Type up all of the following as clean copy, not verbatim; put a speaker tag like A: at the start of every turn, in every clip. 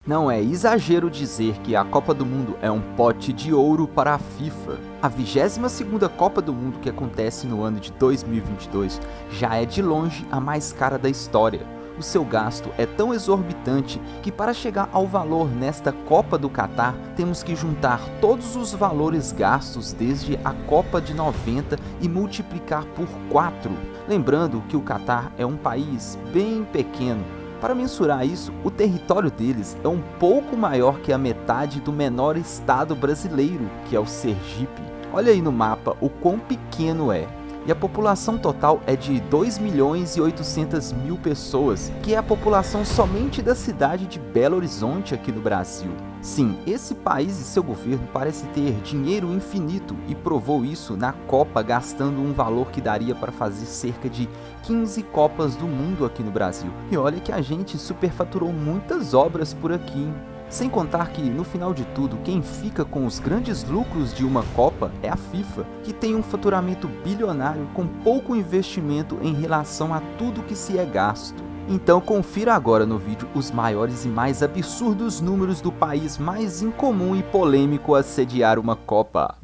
A: Não é exagero dizer que a Copa do Mundo é um pote de ouro para a FIFA. A 22ª Copa do Mundo, que acontece no ano de 2022, já é de longe a mais cara da história. O seu gasto é tão exorbitante que, para chegar ao valor nesta Copa do Catar, temos que juntar todos os valores gastos desde a Copa de 90 e multiplicar por 4. Lembrando que o Catar é um país bem pequeno. Para mensurar isso, o território deles é um pouco maior que a metade do menor estado brasileiro, que é o Sergipe. Olha aí no mapa o quão pequeno é. E a população total é de 2.800.000 pessoas, que é a população somente da cidade de Belo Horizonte aqui no Brasil. Sim, esse país e seu governo parece ter dinheiro infinito e provou isso na Copa, gastando um valor que daria para fazer cerca de 15 Copas do Mundo aqui no Brasil. E olha que a gente superfaturou muitas obras por aqui, hein? Sem contar que, no final de tudo, quem fica com os grandes lucros de uma Copa é a FIFA, que tem um faturamento bilionário com pouco investimento em relação a tudo que se é gasto. Então confira agora no vídeo os maiores e mais absurdos números do país mais incomum e polêmico a sediar uma Copa.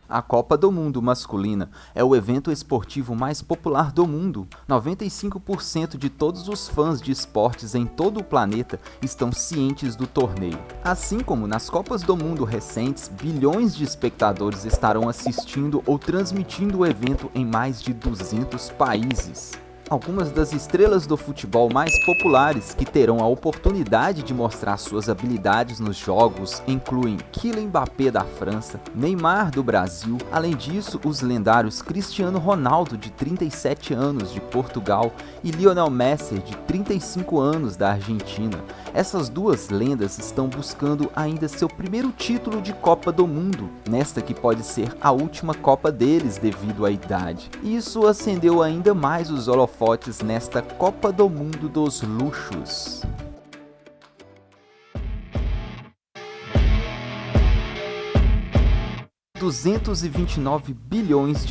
A: A Copa do Mundo masculina é o evento esportivo mais popular do mundo. 95% de todos os fãs de esportes em todo o planeta estão cientes do torneio. Assim como nas Copas do Mundo recentes, bilhões de espectadores estarão assistindo ou transmitindo o evento em mais de 200 países. Algumas das estrelas do futebol mais populares que terão a oportunidade de mostrar suas habilidades nos jogos incluem Kylian Mbappé da França, Neymar do Brasil, além disso os lendários Cristiano Ronaldo de 37 anos de Portugal e Lionel Messi de 35 anos da Argentina. Essas duas lendas estão buscando ainda seu primeiro título de Copa do Mundo, nesta que pode ser a última Copa deles devido à idade. Isso acendeu ainda mais os holofotes nesta Copa do Mundo dos luxos. $229 bilhões.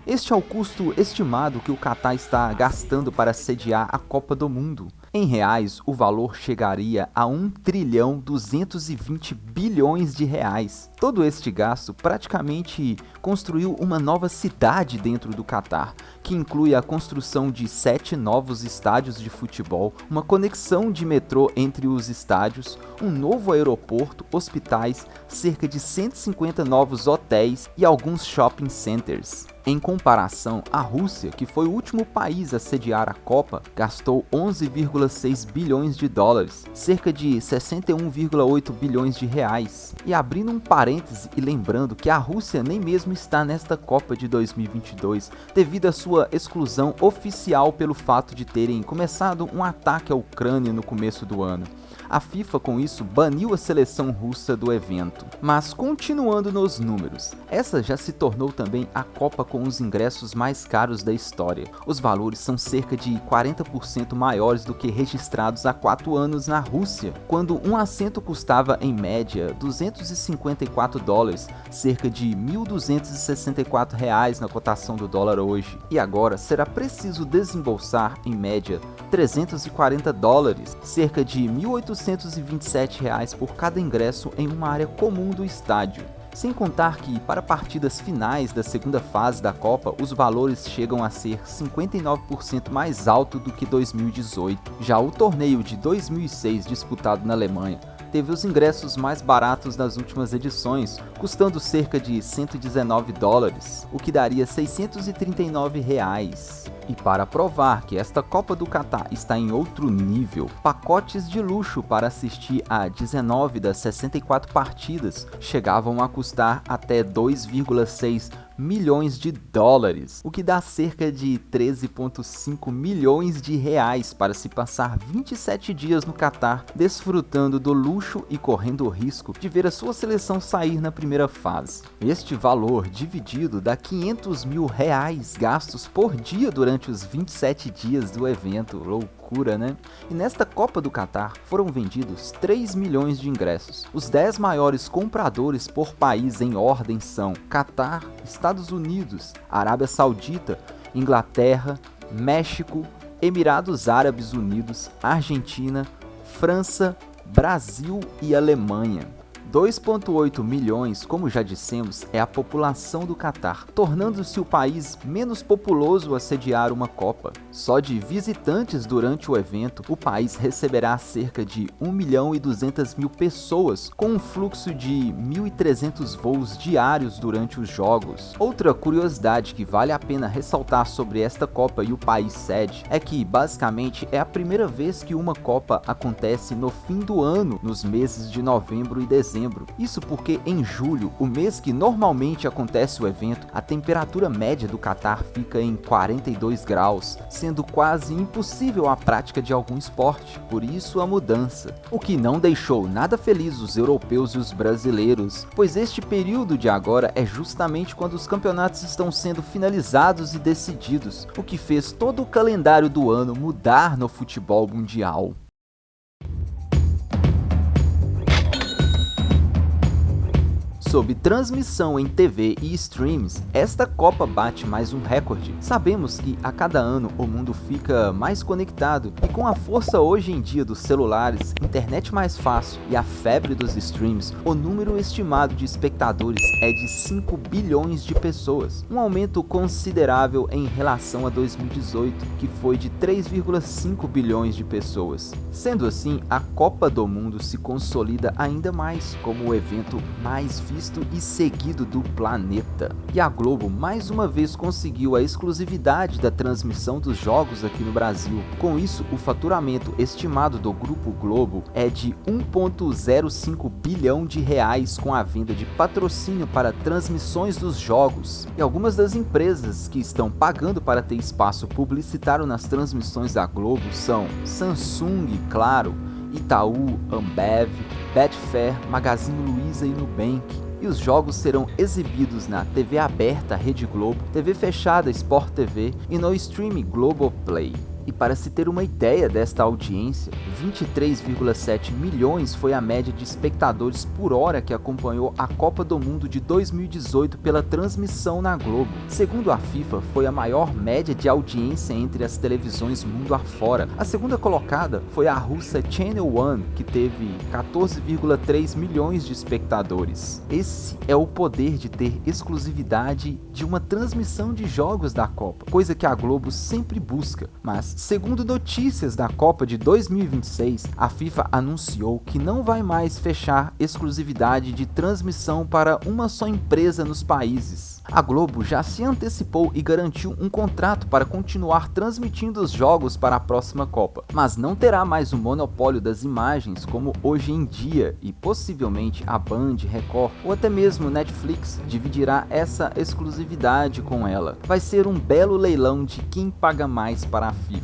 A: Este é o custo estimado que o Catar está gastando para sediar a Copa do Mundo. Em reais, o valor chegaria a 1.220 bilhões de reais. Todo este gasto praticamente construiu uma nova cidade dentro do Catar, que inclui a construção de 7 novos estádios de futebol, uma conexão de metrô entre os estádios, um novo aeroporto, hospitais, cerca de 150 novos hotéis e alguns shopping centers. Em comparação, a Rússia, que foi o último país a sediar a Copa, gastou 11,6 bilhões de dólares, cerca de 61,8 bilhões de reais. E abrindo um parêntese e lembrando que a Rússia nem mesmo está nesta Copa de 2022, devido à sua exclusão oficial pelo fato de terem começado um ataque à Ucrânia no começo do ano. A FIFA, com isso, baniu a seleção russa do evento. Mas continuando nos números, essa já se tornou também a Copa com os ingressos mais caros da história. Os valores são cerca de 40% maiores do que registrados há 4 anos na Rússia, quando um assento custava em média $254, cerca de R$1.264 na cotação do dólar hoje. E agora será preciso desembolsar em média $340, cerca de R$1.827 por cada ingresso em uma área comum do estádio. Sem contar que, para partidas finais da segunda fase da Copa, os valores chegam a ser 59% mais alto do que 2018. Já o torneio de 2006, disputado na Alemanha, teve os ingressos mais baratos das últimas edições, custando cerca de $119, o que daria R$639. E para provar que esta Copa do Catar está em outro nível, pacotes de luxo para assistir a 19 das 64 partidas chegavam a custar até 2,6 milhões de dólares, o que dá cerca de 13,5 milhões de reais para se passar 27 dias no Catar, desfrutando do luxo e correndo o risco de ver a sua seleção sair na primeira fase. Este valor dividido dá 500 mil reais gastos por dia durante os 27 dias do evento. Loucura, né? E nesta Copa do Catar foram vendidos 3 milhões de ingressos. Os 10 maiores compradores por país em ordem são Catar, Estados Unidos, Arábia Saudita, Inglaterra, México, Emirados Árabes Unidos, Argentina, França, Brasil e Alemanha. 2,8 milhões, como já dissemos, é a população do Catar, tornando-se o país menos populoso a sediar uma Copa. Só de visitantes durante o evento, o país receberá cerca de 1.200.000 pessoas, com um fluxo de 1.300 voos diários durante os jogos. Outra curiosidade que vale a pena ressaltar sobre esta Copa e o país sede é que, basicamente, é a primeira vez que uma Copa acontece no fim do ano, nos meses de novembro e dezembro. Isso porque em julho, o mês que normalmente acontece o evento, a temperatura média do Catar fica em 42 graus, sendo quase impossível a prática de algum esporte, por isso a mudança. O que não deixou nada feliz os europeus e os brasileiros, pois este período de agora é justamente quando os campeonatos estão sendo finalizados e decididos, o que fez todo o calendário do ano mudar no futebol mundial. Sob transmissão em TV e streams, esta Copa bate mais um recorde. Sabemos que a cada ano o mundo fica mais conectado e com a força hoje em dia dos celulares, internet mais fácil e a febre dos streams, o número estimado de espectadores é de 5 bilhões de pessoas, um aumento considerável em relação a 2018, que foi de 3,5 bilhões de pessoas. Sendo assim, a Copa do Mundo se consolida ainda mais como o evento mais visto e seguido do planeta. E a Globo mais uma vez conseguiu a exclusividade da transmissão dos jogos aqui no Brasil. Com isso, o faturamento estimado do Grupo Globo é de 1,05 bilhão de reais com a venda de patrocínio para transmissões dos jogos. E algumas das empresas que estão pagando para ter espaço publicitário nas transmissões da Globo são Samsung, Claro, Itaú, Ambev, Betfair, Magazine Luiza e Nubank. E os jogos serão exibidos na TV aberta Rede Globo, TV fechada Sport TV e no streaming Globoplay. E para se ter uma ideia desta audiência, 23,7 milhões foi a média de espectadores por hora que acompanhou a Copa do Mundo de 2018 pela transmissão na Globo. Segundo a FIFA, foi a maior média de audiência entre as televisões mundo afora. A segunda colocada foi a russa Channel One, que teve 14,3 milhões de espectadores. Esse é o poder de ter exclusividade de uma transmissão de jogos da Copa, coisa que a Globo sempre busca, mas segundo notícias da Copa de 2026, a FIFA anunciou que não vai mais fechar exclusividade de transmissão para uma só empresa nos países. A Globo já se antecipou e garantiu um contrato para continuar transmitindo os jogos para a próxima Copa, mas não terá mais o monopólio das imagens como hoje em dia, e possivelmente a Band, Record ou até mesmo Netflix dividirá essa exclusividade com ela. Vai ser um belo leilão de quem paga mais para a FIFA.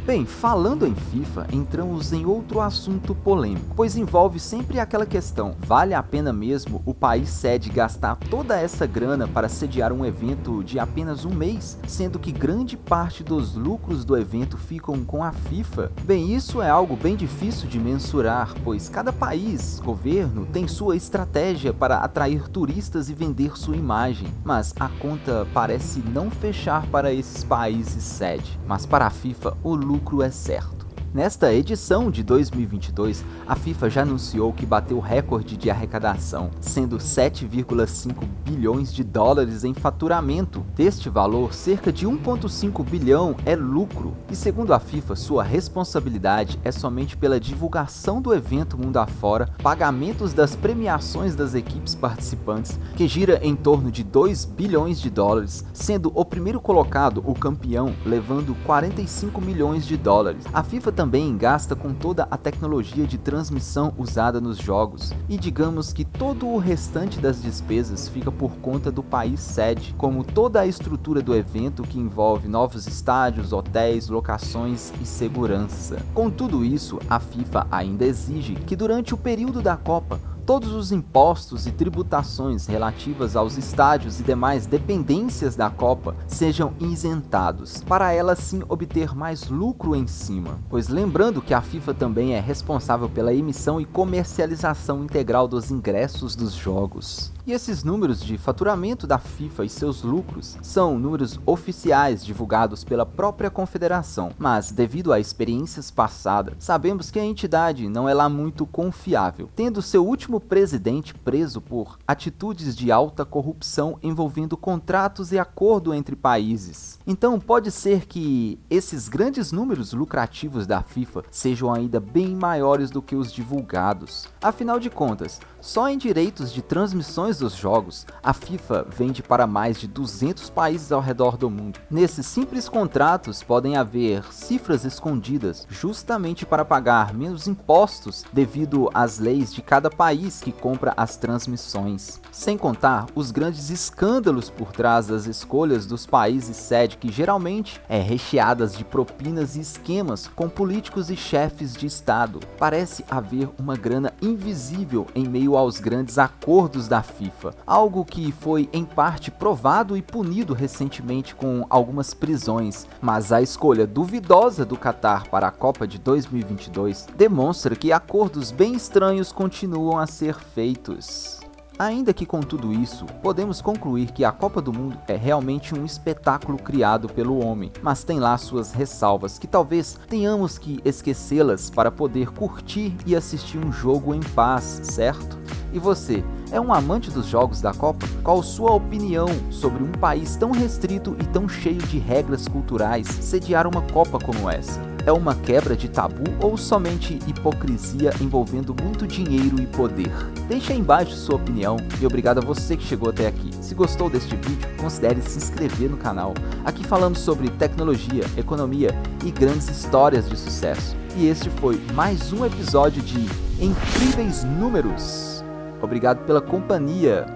A: Bem, falando em FIFA, entramos em outro assunto polêmico, pois envolve sempre aquela questão: vale a pena mesmo o país sede gastar toda essa grana para sediar um evento de apenas um mês, sendo que grande parte dos lucros do evento ficam com a FIFA? Bem, isso é algo bem difícil de mensurar, pois cada país, governo, tem sua estratégia para atrair turistas e vender sua imagem, mas a conta parece não fechar para esses países sede. Mas para a FIFA, o lucro é certo. Nesta edição de 2022, a FIFA já anunciou que bateu o recorde de arrecadação, sendo 7,5 bilhões de dólares em faturamento. Deste valor, cerca de 1,5 bilhão é lucro. E segundo a FIFA, sua responsabilidade é somente pela divulgação do evento mundo afora, pagamentos das premiações das equipes participantes, que gira em torno de 2 bilhões de dólares, sendo o primeiro colocado o campeão, levando 45 milhões de dólares. A FIFA também gasta com toda a tecnologia de transmissão usada nos jogos, e digamos que todo o restante das despesas fica por conta do país sede, como toda a estrutura do evento que envolve novos estádios, hotéis, locações e segurança. Com tudo isso, a FIFA ainda exige que durante o período da Copa, todos os impostos e tributações relativas aos estádios e demais dependências da Copa sejam isentados, para ela sim obter mais lucro em cima. Pois lembrando que a FIFA também é responsável pela emissão e comercialização integral dos ingressos dos jogos. E esses números de faturamento da FIFA e seus lucros são números oficiais divulgados pela própria confederação, mas devido a experiências passadas, sabemos que a entidade não é lá muito confiável, tendo seu último presidente preso por atitudes de alta corrupção envolvendo contratos e acordo entre países. Então pode ser que esses grandes números lucrativos da FIFA sejam ainda bem maiores do que os divulgados. Afinal de contas, só em direitos de transmissões dos jogos, a FIFA vende para mais de 200 países ao redor do mundo. Nesses simples contratos podem haver cifras escondidas justamente para pagar menos impostos devido às leis de cada país que compra as transmissões. Sem contar os grandes escândalos por trás das escolhas dos países sede, que geralmente é recheadas de propinas e esquemas com políticos e chefes de estado. Parece haver uma grana invisível em meio aos grandes acordos da FIFA, algo que foi em parte provado e punido recentemente com algumas prisões, mas a escolha duvidosa do Catar para a Copa de 2022 demonstra que acordos bem estranhos continuam a ser feitos. Ainda que com tudo isso, podemos concluir que a Copa do Mundo é realmente um espetáculo criado pelo homem, mas tem lá suas ressalvas que talvez tenhamos que esquecê-las para poder curtir e assistir um jogo em paz, certo? E você, é um amante dos jogos da Copa? Qual sua opinião sobre um país tão restrito e tão cheio de regras culturais sediar uma Copa como essa? É uma quebra de tabu ou somente hipocrisia envolvendo muito dinheiro e poder? Deixe aí embaixo sua opinião e obrigado a você que chegou até aqui. Se gostou deste vídeo, considere se inscrever no canal. Aqui falamos sobre tecnologia, economia e grandes histórias de sucesso. E este foi mais um episódio de Incríveis Números. Obrigado pela companhia.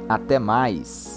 A: Até mais.